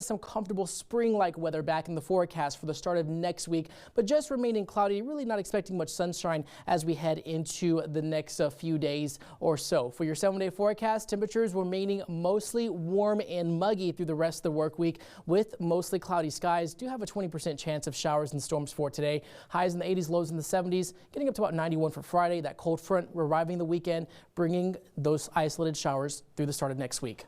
Some comfortable spring-like weather back in the forecast for the start of next week, but just remaining cloudy. Really not expecting much sunshine as we head into the next few days or so. For your 7-day forecast, temperatures remaining mostly warm and muggy through the rest of the work week with mostly cloudy skies. Do have a 20% chance of showers and storms for today. Highs in the 80s, lows in the 70s, getting up to about 91 for Friday. That cold front arriving the weekend, bringing those isolated showers through the start of next week.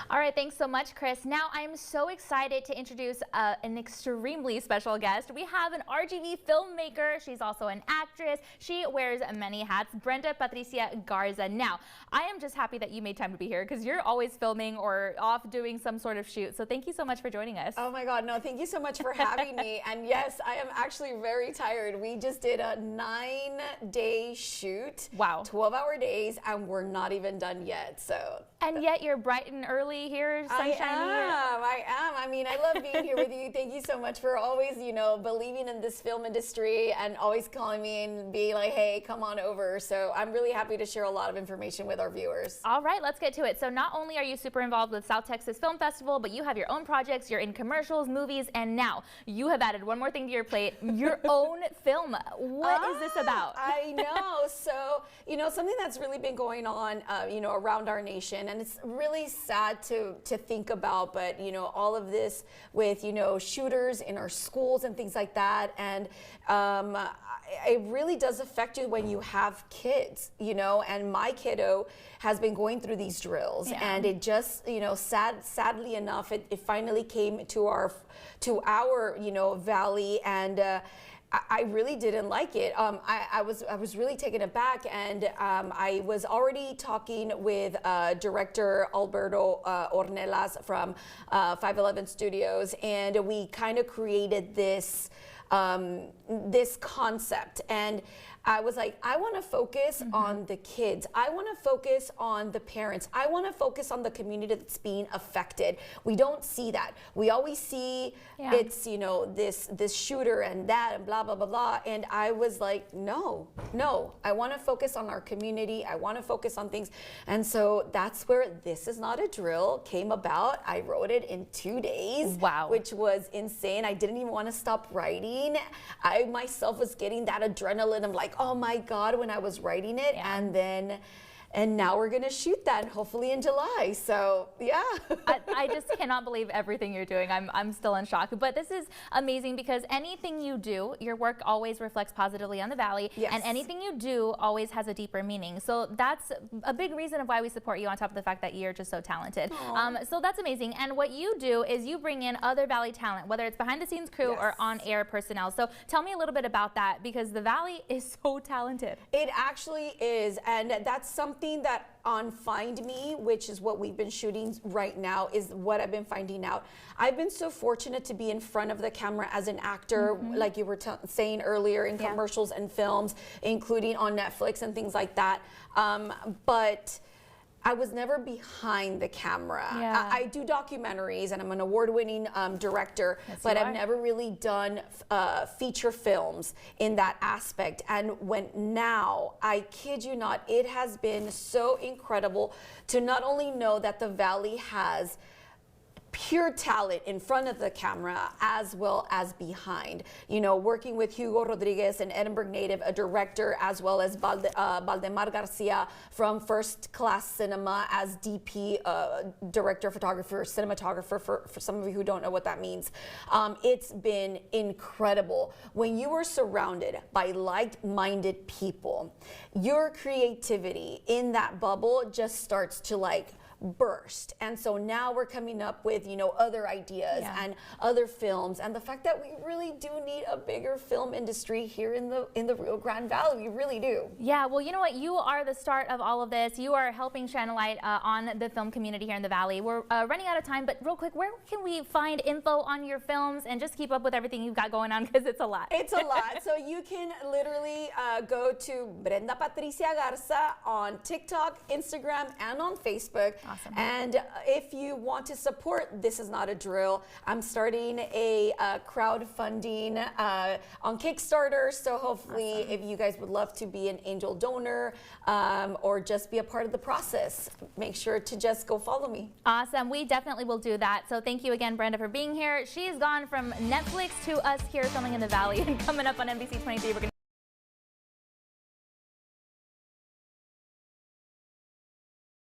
All right, thanks so much, Chris. Now I'm so excited to introduce an extremely special guest. We have an RGV filmmaker. She's also an actress. She wears many hats. Brenda Patricia Garza. Now, I am just happy that you made time to be here because you're always filming or off doing some sort of shoot. So thank you so much for joining us. Oh my God, no, thank you so much for having me. And yes, I am actually very tired. We just did a 9-day shoot. Wow. 12-hour days, and we're not even done yet. So. And yet you're bright and early here, sunshiny. I am. I mean, I love being here with you. Thank you so much for always, believing in this film industry and always calling me and being like, hey, come on over. So I'm really happy to share a lot of information with our viewers. All right, let's get to it. So not only are you super involved with South Texas Film Festival, but you have your own projects, you're in commercials, movies, and now you have added one more thing to your plate, your own film. What is this about? I know. So, something that's really been going on, around our nation, and it's really sad to think about, but all of this with shooters in our schools and things like that, and it really does affect you when you have kids, and my kiddo has been going through these drills, and it just sadly enough it finally came to our valley, and I really didn't like it. I was really taken aback, and I was already talking with director Alberto Ornelas from 511 Studios, and we kind of created this this concept, and I was like, I want to focus on the kids. I want to focus on the parents. I want to focus on the community that's being affected. We don't see that. We always see it's, this shooter and that and blah, blah, blah, blah. And I was like, no, I want to focus on our community. I want to focus on things. And so that's where This Is Not a Drill came about. I wrote it in 2 days, wow, which was insane. I didn't even want to stop writing. I myself was getting that adrenaline. I'm like, oh my God, when I was writing it, and now we're gonna shoot that hopefully in July. So yeah. I just cannot believe everything you're doing. I'm still in shock. But this is amazing because anything you do, your work always reflects positively on the Valley, and anything you do always has a deeper meaning. So that's a big reason of why we support you, on top of the fact that you're just so talented. So that's amazing. And what you do is you bring in other Valley talent, whether it's behind the scenes crew or on air personnel. So tell me a little bit about that, because the Valley is so talented. It actually is, and that's something that on Find Me, which is what we've been shooting right now, is what I've been finding out. I've been so fortunate to be in front of the camera as an actor, like you were saying earlier, in commercials and films, including on Netflix and things like that. But I was never behind the camera. I do documentaries, and I'm an award-winning director, but I've never really done feature films in that aspect. And now, I kid you not, it has been so incredible to not only know that the Valley has pure talent in front of the camera as well as behind. Working with Hugo Rodriguez, an Edinburgh native, a director, as well as Valdemar Garcia from First Class Cinema as DP, director, photographer, cinematographer, for some of you who don't know what that means. It's been incredible. When you are surrounded by like-minded people, your creativity in that bubble just starts to burst. And so now we're coming up with other ideas and other films, and the fact that we really do need a bigger film industry here in the Rio Grande Valley. We really do. Yeah, well, you know what, you are the start of all of this. You are helping shine a light on the film community here in the Valley. We're running out of time, but real quick, where can we find info on your films and just keep up with everything you've got going on, because it's a lot. It's a lot. So you can literally go to Brenda Patricia Garza on TikTok, Instagram, and on Facebook. Awesome. And if you want to support This Is Not a Drill, I'm starting a crowdfunding on Kickstarter. So hopefully, if you guys would love to be an angel donor or just be a part of the process, make sure to just go follow me. Awesome. We definitely will do that. So thank you again, Brenda, for being here. She's gone from Netflix to us here filming in the Valley, and coming up on NBC 23, we're going to